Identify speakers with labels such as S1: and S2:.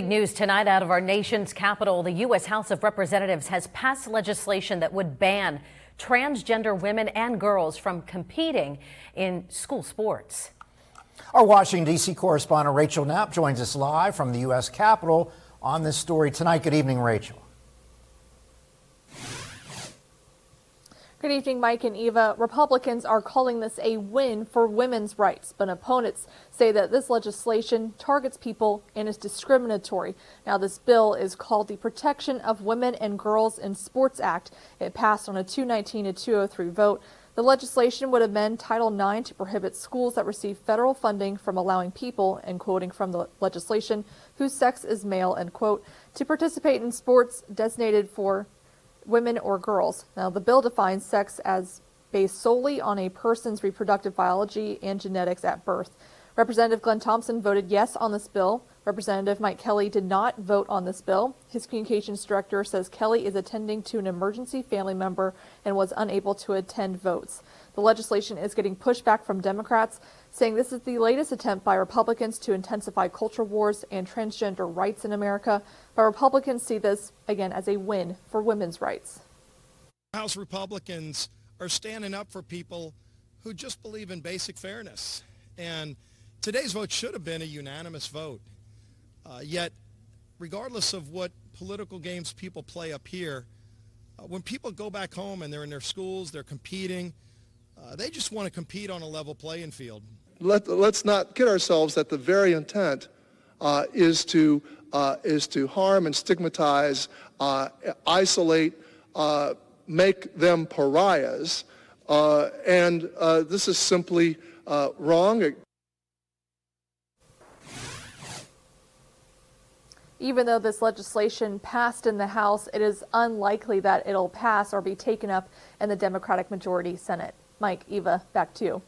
S1: Big news tonight out of our nation's capital. The U.S. House of Representatives has passed legislation that would ban transgender women and girls from competing in school sports.
S2: Our Washington, D.C. correspondent Rachel Knapp joins us live from the U.S. Capitol on this story tonight. Good evening, Rachel.
S3: Good evening, Mike and Eva. Republicans are calling this a win for women's rights, but opponents say that this legislation targets people and is discriminatory. Now, this bill is called the Protection of Women and Girls in Sports Act. It passed on a 219 to 203 vote. The legislation would amend Title IX to prohibit schools that receive federal funding from allowing people, and quoting from the legislation, whose sex is male, end quote, to participate in sports designated for women or girls. Now, the bill defines sex as based solely on a person's reproductive biology and genetics at birth. Representative Glenn Thompson voted yes on this bill. Representative Mike Kelly did not vote on this bill. His communications director says Kelly is attending to an emergency family member and was unable to attend votes. The legislation is getting pushback from Democrats, saying this is the latest attempt by Republicans to intensify culture wars and transgender rights in America. But Republicans see this, again, as a win for women's rights.
S4: House Republicans are standing up for people who just believe in basic fairness. And today's vote should have been a unanimous vote. Yet, regardless of what political games people play up here, when people go back home and they're in their schools, they're competing, they just want to compete on a level playing field.
S5: Let's not kid ourselves that the very intent is to harm and stigmatize, isolate, make them pariahs, and this is simply wrong.
S3: Even though this legislation passed in the House, it is unlikely that it'll pass or be taken up in the Democratic majority Senate. Mike, Eva, back to you.